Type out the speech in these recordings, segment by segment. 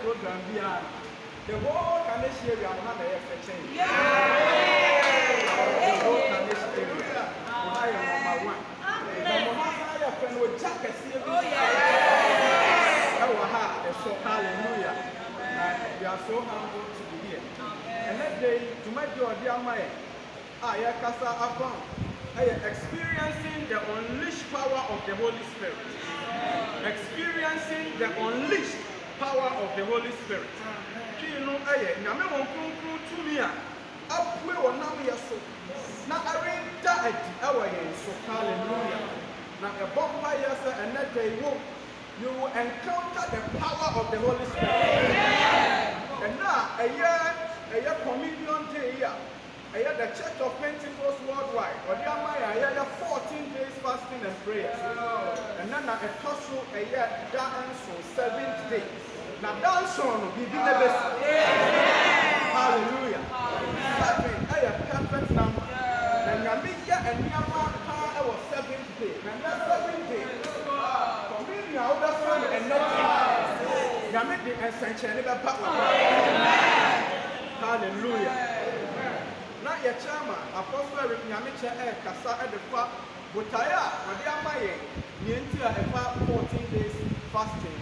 Program beyond the whole Canadian area will have a change. The whole Canadian area will have number one. The Mohaya friend will jack a seal. Oh, yes. So hallelujah. We are so humble to be here. And that day, to my dear Maya, I experiencing the unleashed power of the Holy Spirit. Experiencing the unleashed power of the Holy Spirit. You know, I am a to me. Up we will now be so. Now I read that our so hallelujah. Now a bonfire and that day you will encounter the power of the Holy Spirit. And now a year communion day here. The Church of Pentecost worldwide, or the Amaya, 14 days fasting and prayer. And then a tussle a year dance on 7 days. Now dance on be the best. Hallelujah. 7 a perfect number. And Yamika and Yama was 7th day. And that 7th day, communion out of fun and nothing. Yamiki and Sanchez Papa. Hallelujah. Not your chairman, Apostle Eric Yamicha Kasa at the Fa, Butaya, Madiamaye, Nientia, and 14 days fasting.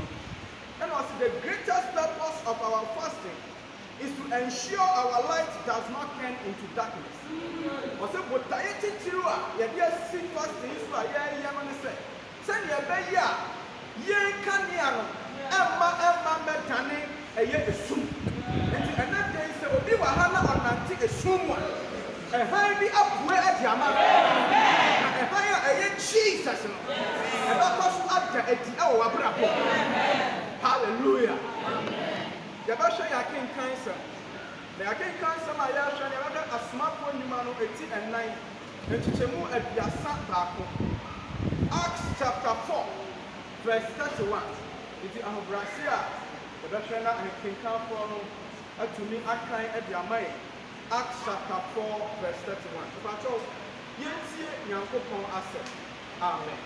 And also the greatest purpose of our fasting is to ensure our light does not turn into darkness. Also, Butaya Titua, Yadia see fasting is why Yaman said, Send your Baya, Ye Kanyano, Emma Metani, a year soon. And that day, so we were Hana on Nanti a someone. A high be up where at Yama. A higher a Jesus. And that was after 80 hours. Hallelujah. The Basha Yakin cancer. The Yakin cancer, my Yasha, a smartphone, you man 80 and 9. And Chichemu at the Asante. Acts chapter 4, verse 31. It is Abrasia. The Bashana and King Campo to me, I can't at your mind. Acts chapter 4, verse 31. But oh, you see, Yanko asset. Amen.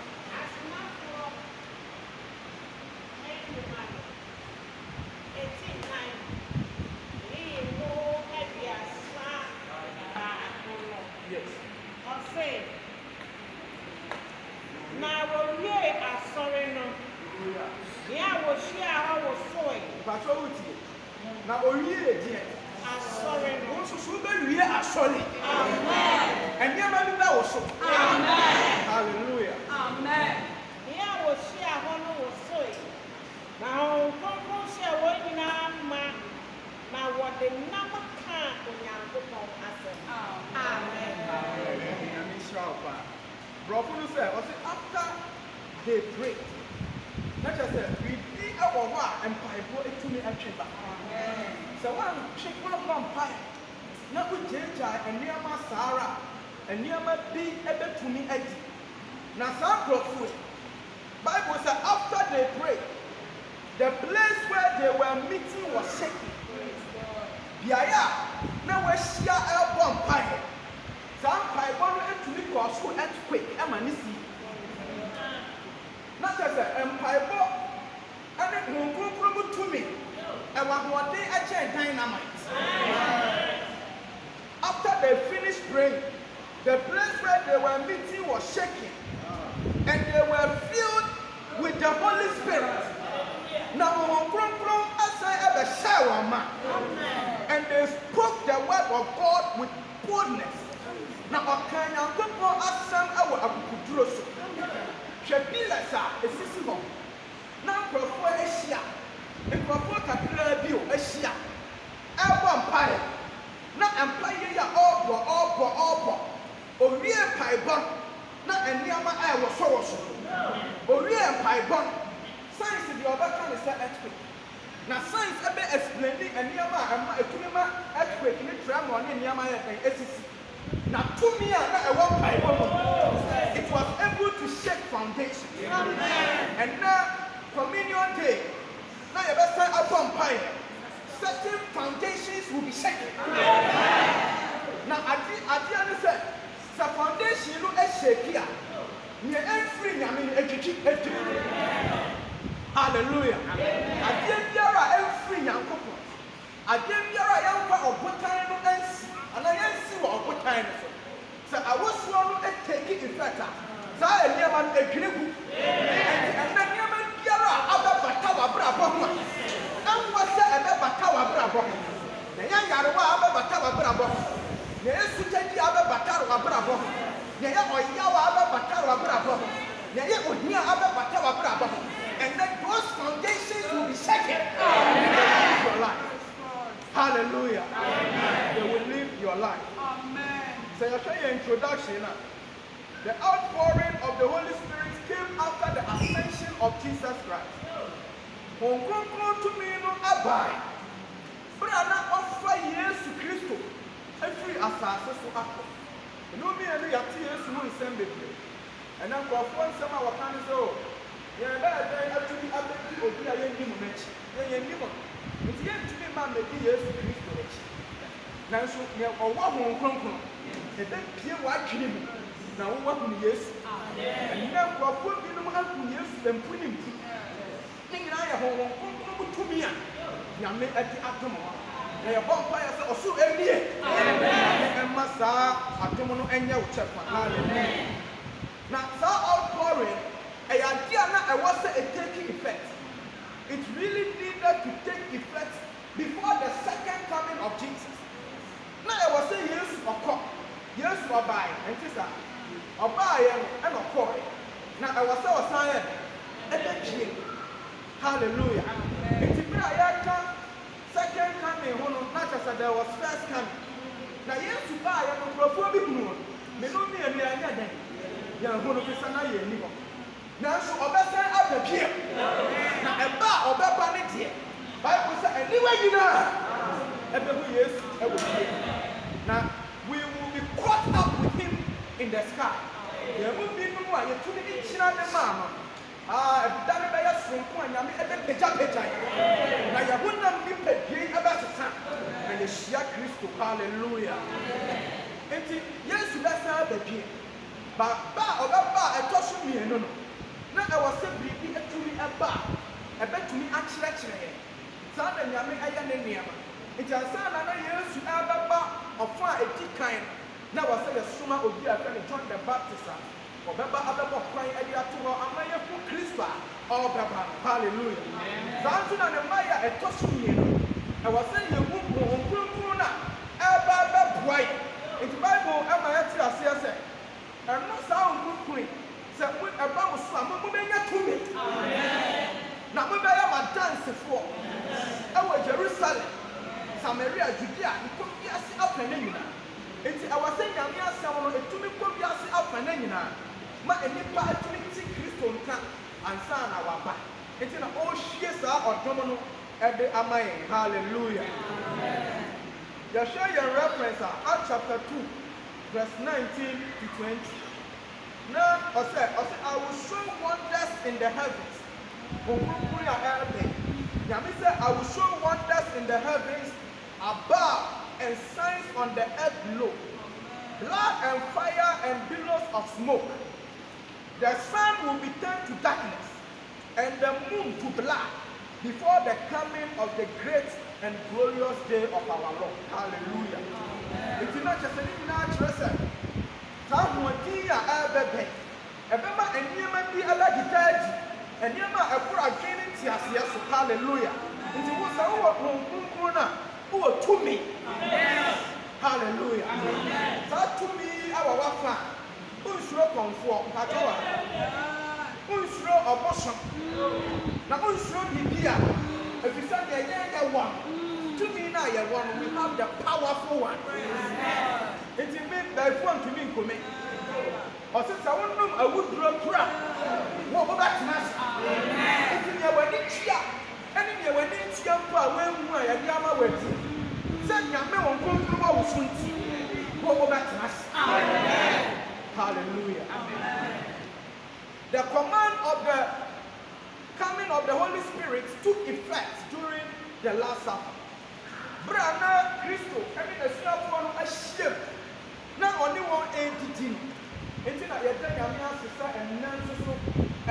Yes. Now, we're sorry, no. Yeah, I was here, I was sewing. But now, oh, yeah, dear. asɔre no. Wo nso so wobɛwie asɔre. Amen. Nneɛma bi bɛwɔ so. Amen. Hallelujah. Amen. Nea wɔhyia hɔ no wɔsoe. Na Kronkron hyɛ wɔn nyinaa ma na wɔde nam kaa Onyankopɔn asɛm. Amen. Nyame nhyira wo paa. Brɔfo no sɛ ɔse after they pray. Na kyerɛ sɛ biribi wɔ hɔ a mpaebɔ atumi atwe ba. Sɛ woantwe woammɔ mpae na wogyagyae nneɛma saa ara a nneɛma bi bɛtumi adi. Na saa nkurɔfoɔ yi, Bible says after they pray, the place where they were meeting was shaking. Beaeɛ a na wɔahyia ɛrebɔ mpae. Saa mpaebɔ no atumi kɔɔ so earthquake ma ne si. Na kyerɛ sɛ mpaebɔ ne Honhom Kronkron mu tumi ɛwɔ ahoɔden kyɛn dynamite. After they finished praying, the place where they were meeting was shaking, and they were filled with the Holy Spirit. Now, Honhom Kronkron asan ɛbɛhyɛ wɔn ma, and they spoke the word of God with boldness. Now, ɔka Nyankopɔn asɛm ɛwɔ akukuduro so. Hwɛ pillars a esisi hɔ. Na nkurɔfoɔ ahyia. Nkurɔfoɔ kakraa bi ahyia. Ɛbɔ mpaeɛ. Na mpaeɛ yi a ɔrebɔ. Owie mpaebɔ na nneɛma a ɛwɔ so. Owie mpaebɔ. Science deɛ ɔbɛka ne sɛ earthquake. Na science ɛbɛ explain nneɛma a ɛma etumi ma earthquake ne tremor ne nneɛma yɛ ɛn esisi. Na tumi a na ɛwɔ mpaebɔ mu. It was able to shake foundations. And now communion day. Now you better say upon mpaeɛ. Certain foundations will be shaken. Now adi ne sɛ sɛ foundation no shake a nea ɛmfiri Nyame no atwitwi. Hallelujah. Adeɛ biara a ɛmfiri Nyankopɔn. Adeɛ biara a yɛmfa ɔbotan no ansi anaa yɛnsi wɔ ɔbotan no so. Sɛ awosoɔ no take effect a saa nneɛma no adwene gu. Ɛnna nneɛma biara a abɛbata w'abrabɔ ho a ɛnwɔ sɛ ɛbɛbata w'abrabɔ ho. Na ɛyɛ yarewa a abɛbata w'abrabɔ ho. Na ɛyɛ sutadi a abɛbata w'abrabɔ ho. Na ɛyɛ ɔyaw a abɛbata w'abrabɔ ho. Na ɛyɛ ohia a abɛbata w'abrabɔ ho. And then those foundations will be shaken. Amen. Your life. Hallelujah. Amen. They will live your life. Amen. So you're showing your introduction now. The outpouring of the Holy Spirit came after the ascension of Jesus Christ. Honhom Kronkron tumi no abai. Brana offer Yesu Kristo every asase so akọ. No me enu yate Yesu ho nsem bebre. And then nkurɔfoɔ nsɛm a wɔka ne sɛ o yɛn bɛyɛ atumi abɛdi obi a yɛnnim n'akyi. Yɛnnim no. Nti yɛntumi ma mmɛdi Yesu Kristo akyi. Nanso nea ɔwɔ Honhom Kronkron ɛbɛpie w'adwene mu na wowahunu Yesu. Ɛnna nkurɔfoɔ binom ahunu Yesu mpu ne mpu. Ne nyinaa yɛ Honhom Kronkron mu tumi a Nyame adi atom hɔ. Na yɛbɔ mpaeɛ sɛ ɔsoro ɛmmie. Ɛmma saa atom no ɛnyɛ wo kyɛfa. Hallelujah. Na saa outpouring ɛyɛ adeɛ a na ɛwɔ sɛ taking effect. It really needed to take effect before the second coming of Jesus. Na ɛwɔ sɛ Yesu ɔkɔ. Yesu ɔbaeɛ ɛnti saa ɔbaeɛ no ɛna ɔkɔɛ. Na ɛwɔ sɛ ɔsan yɛ ɛbɛpie. Hallelujah. Nti bere a yɛka second coming ho no na kyerɛ sɛ there was first coming. Na Yesu baeɛ no nkurɔfoɔ bi hunu no. Menu mmienu yɛnyɛ dɛn. Yɛn ho no fi sɛ na yɛn ni hɔ. Nanso ɔbɛsan abɛpie. Na ɛba a ɔbɛba ne deɛ. Bible sɛ aniwa nyinaa ɛbɛhu Yesu ɛwɔ fie. Na we will be caught up with him in the sky. Yɛn mu binom a yɛtumi de kyerɛ ne maa no. Ɛda ne bɛyɛ soronko a Nyame ɛbɛpagyapagya yɛn. Na yɛn honam nipadua ɛbɛsesa. Na yɛhyia Kristo. Hallelujah. Enti Yesu bɛsan abɛpie. Ba a ɔbɛba a ɛtɔ so mmienu no. Na ɛwɔ sɛ biribi atumi ɛba a ɛbɛtumi akyerɛkyerɛ yɛn. Saa na Nyame ɛyɛ ne nneɛma. Nti ansa na Yesu ɛbɛba ɔfo a ɛdi kan na wɔ sɛ yɛsoma obi a ɛfrɛ no John the Baptist a ɔbɛba abɛbɔ kwan ɛde ato hɔ ama yɛhu Kristo a ɔbɛba. Hallelujah. Saa nso na ne mma yɛ ɛtɔ so mmienu. Ɛwɔ sɛ yɛhu Honhom Kronkron a why? It's Bible am I at say and no sound good queen. Say about some to me. Now we have a dance for our Jerusalem, Samaria, Judea, you could be up and in. It's our saying that we are someone to me could be up and in. Ma any part to me Christo and son our back. It's in all shears or domino every amay. Hallelujah. You share your reference Acts chapter 2, verse 19 to 20. Now, I will show wonders in the heavens. I will show wonders in the heavens above and signs on the earth below. Blood and fire and billows of smoke. The sun will be turned to darkness and the moon to blood before the coming of the great and glorious day of our Lord. Hallelujah. It is not just a natural sense. Hallelujah. Hallelujah. That to me, our wafa. Unsuro comfort, Patoa. Unsuro abortion. Now, unsuro Bibia. If you say the one, to me now, we have the powerful one. It is made by one to me, come. Or since I want them, I would draw crap. What about us? It is your wedding here. And in your wedding, Chiampa, when we are Yama wedding. Send your men on control soon. What about us? Hallelujah. The command of the coming of the Holy Spirit took effect during the Last Supper. Brana Christo, I mean, a snap one, a ship. Not only one entity. It's not yet a sister and Nancy, a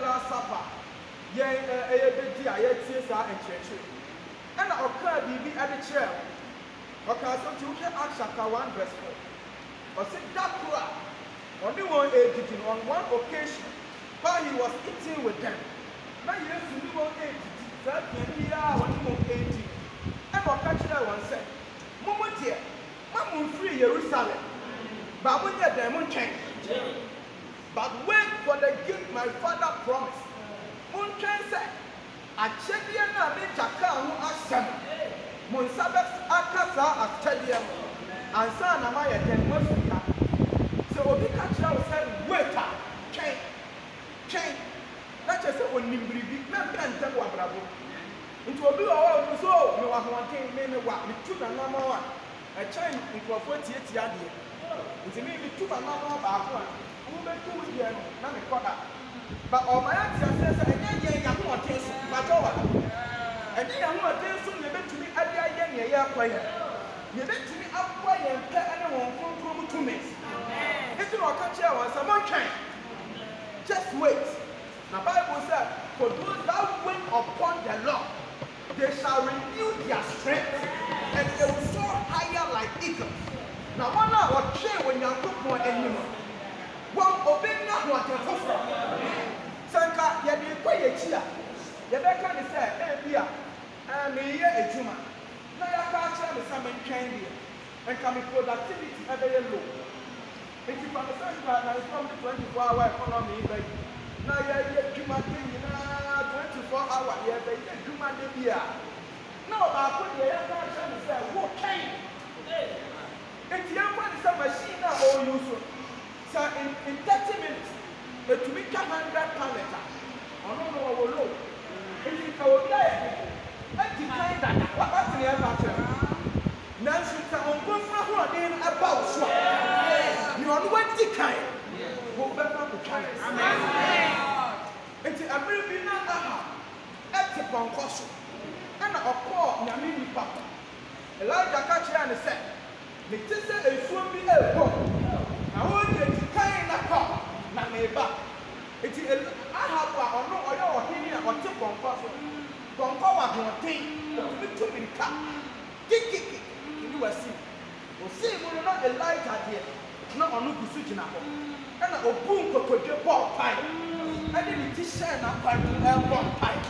Last Supper. Yea, a baby, I had CSR and church. And I occurred at the chair. Okay, so you can Acts chapter 1, verse 4. Or say that crowd, only one entity on one occasion, while he was eating with them. Now you have to do one entity, that year, one entity. And I'll catch that one said, Mama dear, Mamma free Jerusalem. But when you're there, change. But wait for the gift my father promised. Moonchain said, I check the enemy Jacka who asked him. Monsabes Akasa as Chedium, and son of my attendant. So we catch out said, wait, change. Not just when you be not and tell what bravo. It will be all so no one thing, maybe what we took another one. A change into a 48 yard. It's maybe two another back one. Who may do here, not a quarter. But all my answer says, and then you want to taste, but over. And then I want to taste you to me at the year player. You bet to me up way and play anyone from 2 minutes. It's not catch out some more change. Just wait. The Bible says, for those that wait upon the Lord, they shall renew their strength and they will soar higher like eagles. Now, one hour chair when you look for anymore. One obey not what you offer. Sanka, you be quiet here. The back can say, hey, dear, I'm here a Juma. Now, you can't tell me some candy and come in productivity at the low. If you from the first part, now it's from the 24-hour economy, but now you're Juma 24-hour, you're the Juma here. No, I put the air can't tell me, say, what can you? If you have one machine or use it, so in 30 minutes, but to make 100 pallets, I don't know what will look. It is our diet. I decline that. What's the other? Now, should someone go for about so? You are what decline. Go back to China. It's a very big number. That's a concoction. And a poor Yamini Papa. Elijah catcher and said, the sister is swimming a boat. I want you to carry that car, not me back. It is I have or no or here or tip on power one thing, the 2 minute car. Kick, you will see. Or see, we're not Elijah here, not on the switching up. And a boom could your ball pipe. I didn't teach her not by the ball pipe.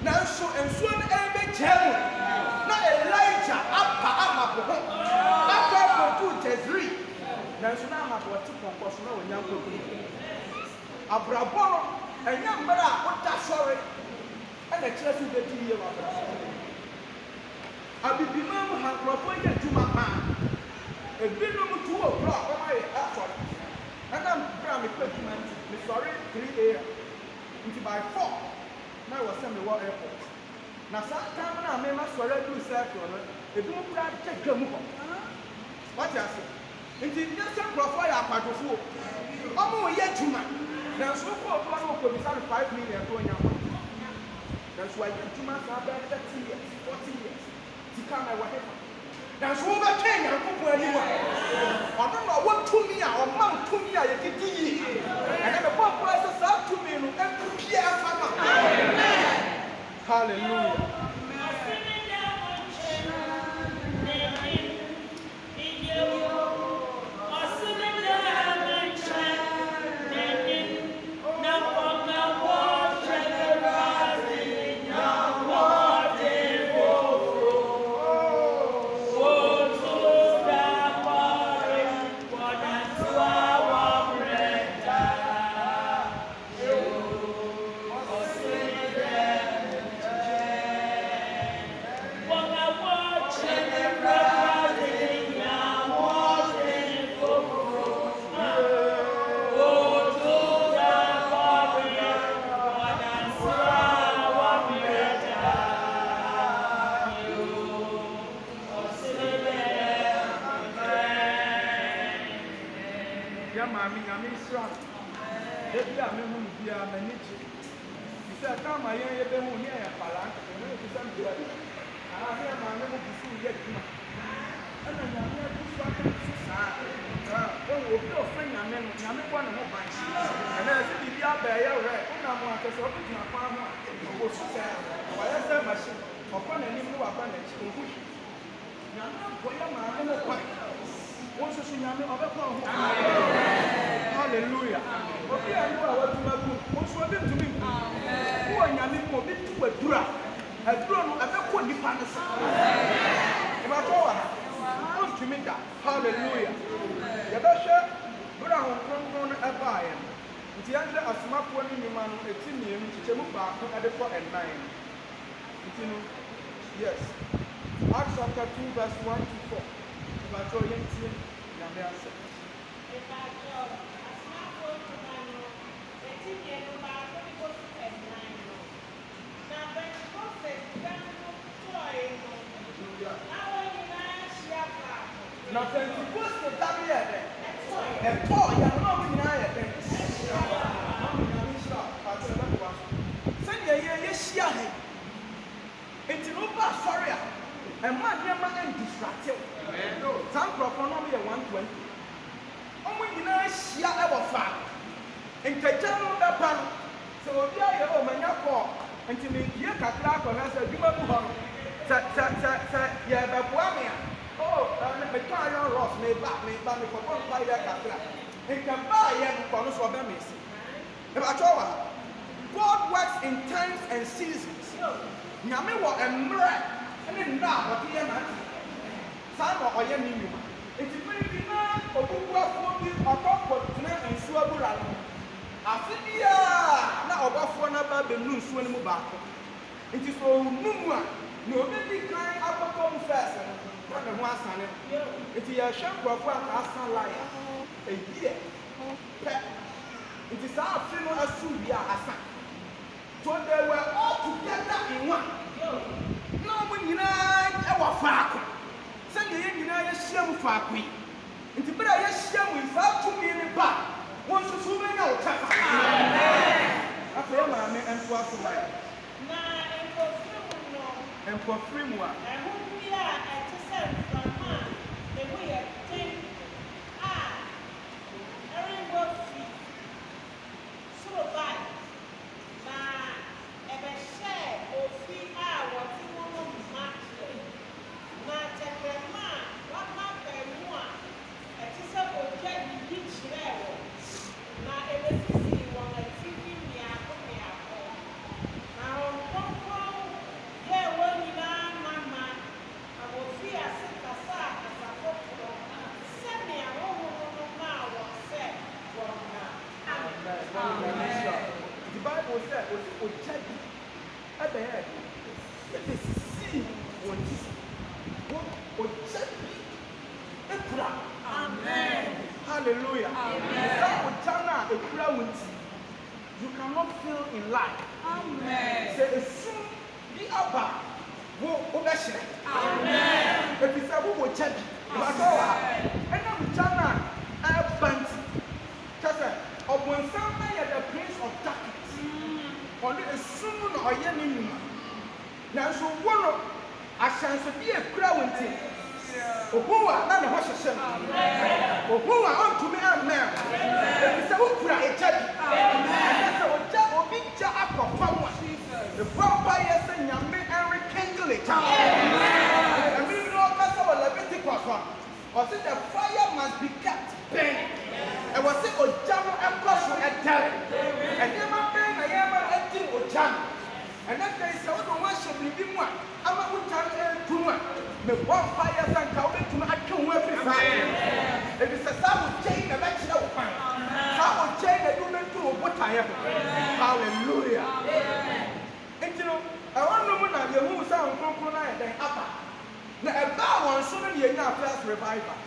Now, so and soon, every tell not Elijah, up. tezri nanso na ama bo te pɔnkɔ so na wonya nkɔdu abrabɔ no ɛnya mbara a wota sɔre ɛna kyerɛ so bɛdi yie wɔ abrabɔ abibima mu ha nkurɔfo yɛ adwuma paa ebinom tu wɔ kuro a wɔayɛ asɔre ɛna mbra mekɔ adwuma nti mesɔre 3 a.m. nti by 4 na wɔ sɛ mewɔ airport na saa time na mema sɔre adu circle no ebinom kura agye dwa mu hɔ wate ase nti nyɛ sɛ nkurɔfoɔ yɛ akwadwofoɔ ɔmo wɔyɛ adwuma nanso wokɔ ɔtoa no wɔkɔbisa no 5 million to ɔnya hɔ nanso wɔayɛ adwuma saa bɛyɛ 30 years 40 years sika na ɛwɔ hefa nanso wobɛtwɛn nyankopɔn anim a ɔno na ɔwɔ tumi a ɔma wo tumi a yɛdedi yie ɛnɛ mebɔ mpoa sɛ saa tumi no ɛmpie afa ma hallelujah hallelujah obi a no a waduma ku nso obi ntumi ku wo nyame mu obi tu adura adura no abɛkɔ nipa no so eba to wa o ntumi da hallelujah yɛbɛhwɛ bra ho kronkron no ɛbaaɛ nti yɛnhwɛ asomafoɔ no nnwuma no ɛti mmienu kyekyɛmu baako ɛde kɔ ɛnan nti no yes Acts chapter 2 verse 1 to 4 eba to yɛntie nyame asɛ na Pentecost no dabi yɛ dɛ ɛtɔ yɛ no na ɔmo nyinaa yɛ dɛ sɛdeɛ yɛhyia ha nti no woba asɔre a ɛma nneɛma ɛndistractew saa nkurɔfoɔ no ɔmo yɛ 120 ɔmo nyinaa hyia ɛwɔ faako nkagya no bɛba no sɛ obi ayɛ ɔmanya kɔɔ nti meyie kakra akɔhwɛ sɛ adwuma mu hɔ no sɛ yɛbɛboa me a metɔ ayɔn ross meba mekɔbɔ mpa yɛ kakra nka baayɛ no kɔ no so ɔbɛmesi ɛbatwɛ wɔ ha God works in times and seasons nyame wɔ mmerɛ ne nna a ɔde yɛ nante saa na ɔyɛ ne nnwuma nti mmere bi na obubuafoɔ bi ɔkɔkɔtena nsuo abura no afe biara na ɔbɔfoɔ no aba bɛnu nsuo no mu baako nti sɛ ɔnu mu a na obɛdi kan akɔkɔ mu fɛs no na ne ho asane nti yɛhwɛ nkurɔfoɔ a asa lae ɛyie pɛ nti saa afe no asu wie a asa so they were all together in one na ɔmo nyinaa ɛwɔ faako sɛdeɛ yɛn nyinaa yɛhyia mu faako yi nti bere a yɛhyia mu saa tumi ne ba wɔn nso so bɛnya wo kyɛfa afei yɛ maame ɛnto aso lae na nkɔfiri mu a ɛho bi a ɛte sɛ mframa a ɛmu yɛ ten a ɛrebɔ fi soro bae na ɛbɛhyɛ ofi a wɔte mu no ma na tɛkrɛma a wama bɛmu a ɛte sɛ ogya didi kyerɛɛ wɔ na ɛbɛsisi wɔn atifi mmiako mmiako na ɔnkɔnkɔn yɛ wɔn nyinaa mama na wɔfi ase kasa ochabi ebe ebe sisi wonti ochabi ekura. Amen. Hallelujah. Amen. Some ochana ekura wonti you cannot fail in life. Amen. Say assume be aba wo obeshe. Amen. If you say wo ochabi basowa ena ochana abanti kase obonsam na the prince of darkness. Only assume no oye ni nyuma. Na so wono ahyanso bi ekura wonti. Ohuwa na ne ho hyehye no. Amen. Ohuwa ontumi amen. If you say wo kura echabi. Amen. So oja obi ja akofam wa. The vampire say nyame and rekindle it. Amen. And we know kasa wa Leviticus one. Or say the fire must be kept burning. And was say ojamo ekoso edare. And yema burn na yema enti ojamo. And that day say we don't worship libi mu a ama utan entuma. Me vampire san ka we tuma atwe ho afisa. If it's a saw chain na ba kira wo pan. Saw chain na do mentu wo botaye. Hallelujah. Enti no I want no na ye hu sa nkonkron na den apa. Na eba won so no ye nya first revival.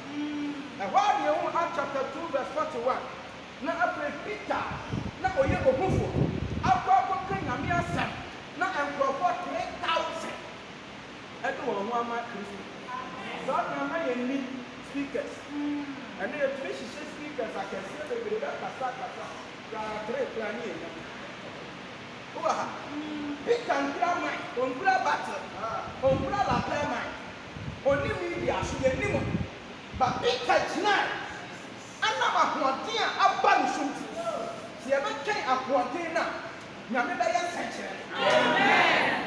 Na while ye hu Acts chapter 2 verse 41. Na apre Peter na oye ohufo. Akwa kan nyame asem. Na enkrofo 3,000. Edo won ho ama Kristo. So na ma ye ni speakers. And they fish speakers I can see the bebe kasa. Ya 3 plan ye. Uwa. Peter nkura man, onkura battle. Onkura la play man. Oni media so ye ni mo. But Peter jina. Ana ahoɔden a aba ne so nti. Si ebe twɛn ahoɔden na nyame bɛyɛ nsɛnkyerɛ. Amen.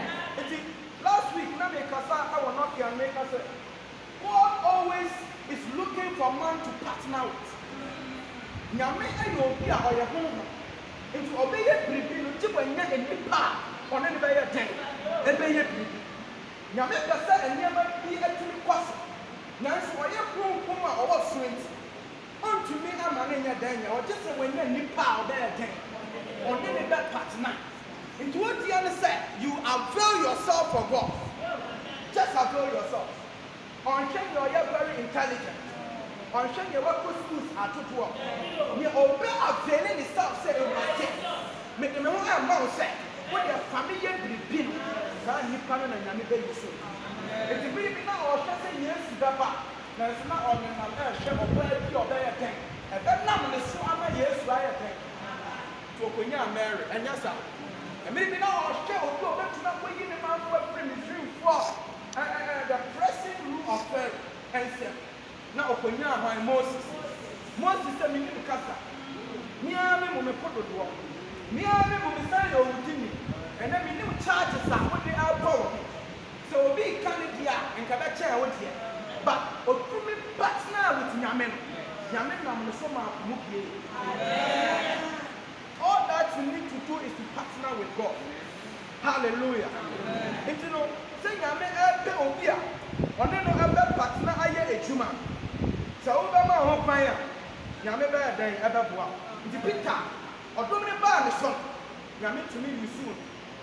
Last week na me kasa I will not can make us God always is looking for man to partner with. Nyame ayo obi a ɔyɛ honhom. Nti ɔbɛyɛ biribi no gye wanya enipa a ɔne ne bɛyɛ den. Ɛbɛyɛ biribi. Nyame pɛ sɛ nneɛma bi atumi kɔ so. Nanso ɔyɛ kronkron a ɔwɔ so nti ɔntumi ama ne nyɛ dan nyɛ ɔgye sɛ wanya nipa a ɔbɛyɛ den. Ɔne ne bɛ partner. Into what you understand, you avail yourself for God. Just avail yourself. On shame you are very intelligent. On shame you work schools at to work. You obey availing yourself, say you must take. Make them know how man say. When your family be big, can you come and you be so. If you really now or say yes to the back, there is not on the shame of where you obey a thing. And then now the so am yes, right a thing. To when you are married, and yes, sir. And maybe now I'll share with you about not waiting a man for a friend is dream for the pressing rule of Pharaoh and said, now when you are my Moses said, me to Casa. Miami will put the door. Miami will be saying, oh, Jimmy. And then we new charges are what they are power. So we can't here and Kabacha with here. But Okumi partner with Yamen. Yamen, I'm so much. All that you need to do is to partner with God. Hallelujah. And you know, say Yame ebe obia, one no ebe partner aye ejuma. So Obama hopaya, Yame be den ebe boa. Nti Peter, odom ne ba ne so. Yame to me you soon.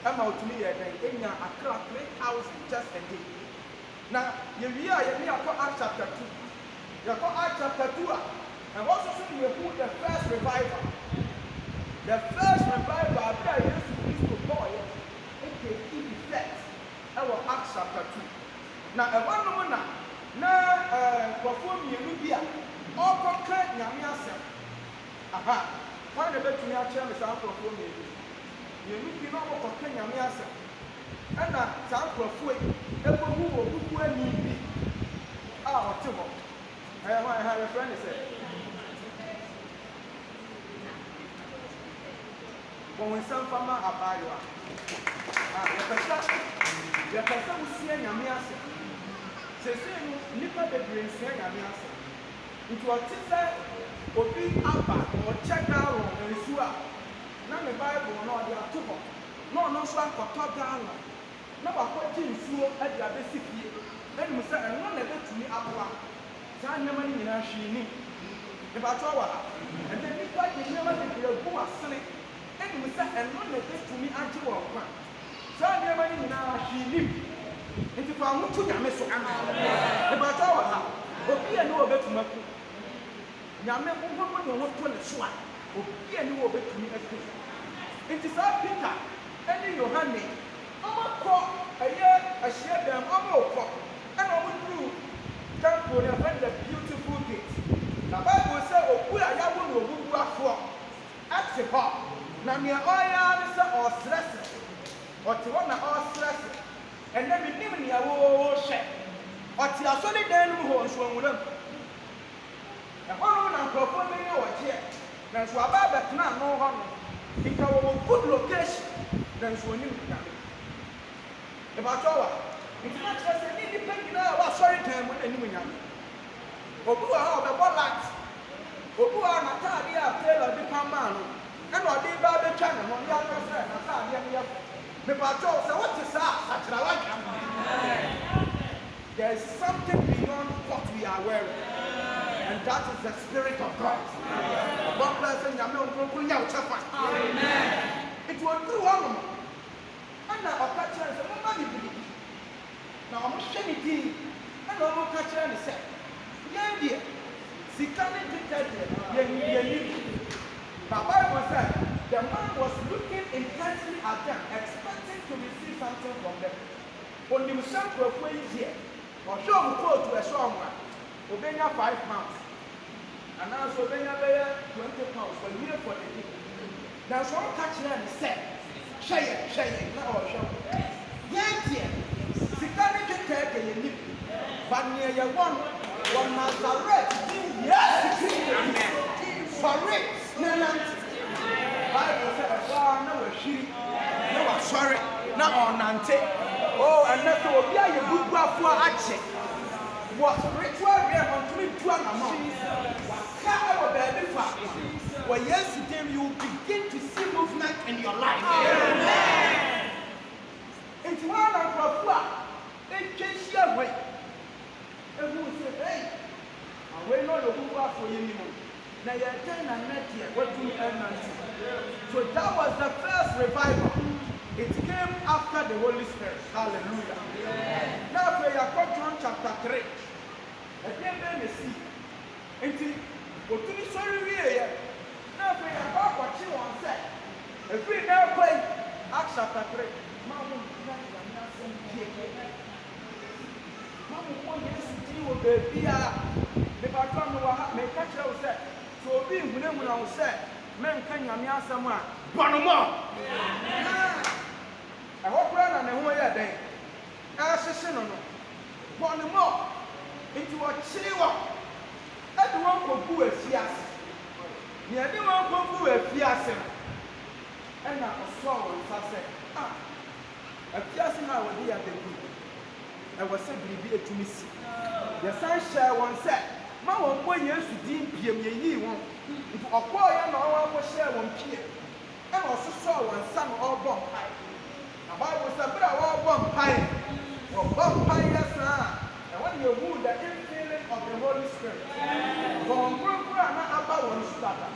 Ama to me den enya akra 3,000 just a day. Now, ye wi a ye akọ Acts chapter 2. Ye akọ Acts chapter 2 and also see you who the first revival. The first revival after Yesu Kristo boy, it came effect. Our Acts chapter 2. Now, a one woman now perform Yerubia, all concrete Yamiasa. Aha, one of the best to me is our perform Yerubi, not what concrete Yamiasa. And now, some perform, everyone who will be. Ah, Timo. I have a friend who said, when some farmer are by you, the person who see Yamiasa says, Nipper the brain say Yamiasa. It was teacher or big upper or check out or Sua. None the Bible, no, they are too. No, so for top down. No, but what you saw at the basic year. Then we say, and one of to me up. Time your money in a she need. If I told her, and then if I did never think you're going to sleep. ɛnim sɛ ɛno na ɛbɛtumi agye wɔn kwa saa nneɛma no nyinaa hwee nim nti fa ho to nyame so ɛbɛtɔ wɔ ha obi a ne wɔbɛtumi aku nyame wohɔho ne ho to ne so a obi a ne wɔbɛtumi aku nti saa Peter ɛne Yohane ɔmɔkɔ ɛyɛ ahyia dɛm ɔmɔkɔ ɛna ɔmɔduru temple ne ɛfɛ the beautiful gate na Bible sɛ obu a yɛawo ne obubuafoɔ ɛte hɔ na nea ɔyɛ ne sɛ ɔsrɛsrɛ ɔte hɔ na ɔsrɛsrɛ ɛnɛ menim nea wɔhyɛ ɔte asɔre dan no mu hɔ nsuonwura mu ɛhɔ no na nkurɔfoɔ bi ne wɔkyeɛ nanso aba abɛtena ano hɔ no nka wɔwɔ good location nanso onim nyame ɛbɛtɔ wa nti na kyerɛ sɛ ne nnipa nyinaa a wɔasɔre dan mu na anim nyame obi wɔ ha ɔbɛbɔ light obi wɔ ha n'ataadeɛ a tailor de pamaa no ɛna ɔde ba abɛtwa ne ho ne aka sɛ n'ataadeɛ no yɛ fo mepatɔ sɛ wote saa sakyera wadwa there is something beyond what we are wearing and that is the Spirit of God. One person nyame onkrokro nya wo kyɛfa nti wɔduru hɔ nom ɛna ɔka kyerɛ sɛ momma bibiri na ɔmohwɛ ne din ɛna ɔmoka kyerɛ ne sɛ yɛn deɛ sika ne dwetɛ deɛ yɛni but Bible said the man was looking intensely at them expecting to receive something from them onim sɛ nkurɔfoɔ yi deɛ ɔhwɛ ɔmo kootu ɛhyɛ ɔmo a obenya 5 pounds anaasɛ obenya bɛyɛ 20 pounds for year for the day nanso ɔka kyerɛ ne sɛ hwɛ yɛn na ɔhwɛ wo yɛn deɛ sika ne dwetɛ deɛ yɛni but nea yɛwɔ no wɔ Nazareth din Yesu Kristo sɔre ne nante Bible sɛ ɛfaa na wahwiri na wasɔre na ɔnante ɛnɛ sɛ obi a yɛbubuafoɔ akyɛ wɔ spiritual realm ɔntumi tu anama waka ɛwɔ baabi fa wɔ Yesu dim you will begin to see movement in your life. Nti wɔn na nkurɔfoɔ a ɛtwa hyia wei ehu sɛ ɛyi awei na ɔyɛ obubuafoɔ yɛ nim na yɛtɛn na nnɛteɛ watumi ɛnante so that was the first revival. It came after the Holy Spirit. Hallelujah. Now for your John chapter 3. Again, then you see. Until what to be sorry here. Now for your God, what you want said. If we now play Acts chapter 3. Mama, baby, the background may catch you said. So being when I said, men can you mean someone? Panama. I hope I don't know where they are. One more into a chill. Everyone will do a fiasco. Everyone will do a fiasco. And I saw what I said. A fiasco now will be at the group. I was simply to me. The sun share one set. My one boy used to deem PM one. If a boy and all will share one peer. And also saw one son all born high. The Bible said, but I want one pie. Or one pie, yes, and when you move the infilling of the Holy Spirit, from program about one starter.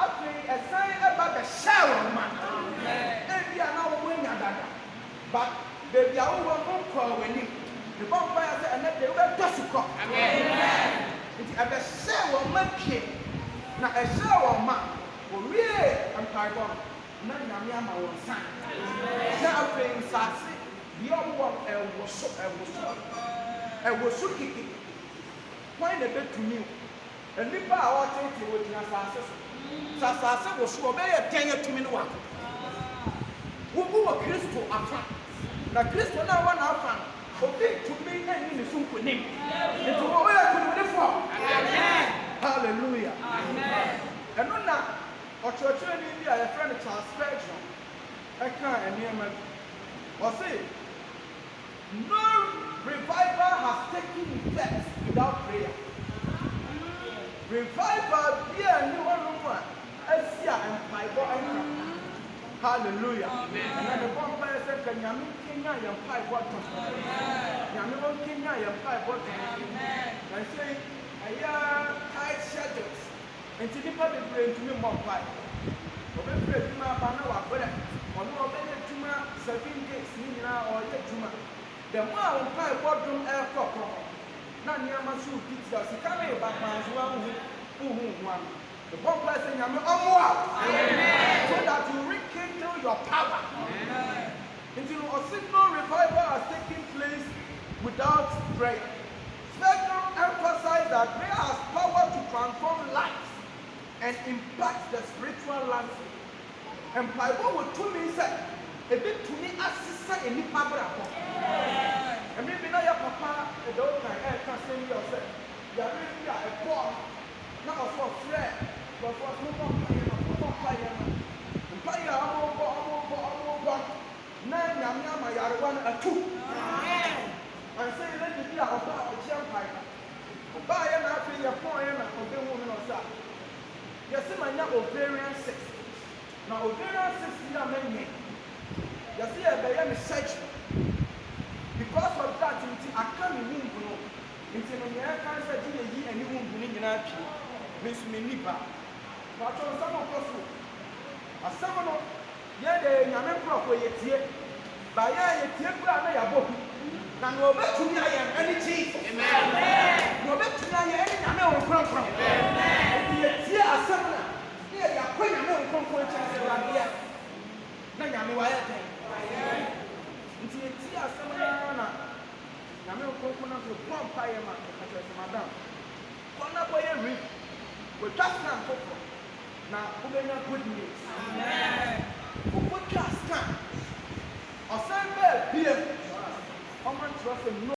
After a sign about the shower, man. Maybe I know when you're done. But baby, I won't call when you. The vampire said, and then they were just to come. It's a shower man king. Now a shower man will really and pardon. None of them are one sign. Now, things are the other one was so kicking. Why the bed to me? And if I want to take you with Sasa was so obey a 10 to me. Who were Christo after? Now, Christo now one after. Okay, to me and in the soup with him. And to where I could live for. Hallelujah. And on that, or church in India, a friend of Charles Spurgeon. I can't hear my. Or say, no revival has taken effect without prayer. Revival, yeah, new one, Asia and Bible. Hallelujah. And then the vampire said, can you mean Kenya and 5 bottles? You know Kenya and 5 bottles. I say, I tight schedules. And to people they bring to me more pie. But we pray to my aba na wabrɛ ɔno ɔbɛyɛ adwuma 7 days ne nyinaa ɔyɛ adwuma the more a wɔn mpaebɔ dom ɛrekɔ kɔ na nneɛma so bi ti a sika no yɛ bakwansoa ho ano the bomb place in Yami so that you rekindle your power. Until a signal revival has taken place without prayer. Spectrum emphasized that prayer has power to transform lives and impact the spiritual landscape. And Bible will tell me say, a bit to me as sister in the power. And maybe now your papa, a dog can say yourself. You are really a poor. Now for prayer, but for small fire, nine yamma yarwan a two. And say, let me be about the champagne. Buy an apple, your point, and a woman or that. Yes, my young ovarian 6. Now, ovarian 6 are many. You see, I am a search. Because of that, I can't even know. Until the American said, you and you won't believe in our people. Miss Minipa. But on some of us, a summoner, yet a young proper yet here. By a tear, I have both. Now, no better to me, I am any chief. No better to me, I am any man from. Yet here, a summoner. Here, you are quite a man from Quentin around here. Now, you are my until you see a summoner. I'm not going to pump fire, madam. One up by every. We're just not hopeful. Now, we're not good news. Amen. What just can? Asante, here. How much was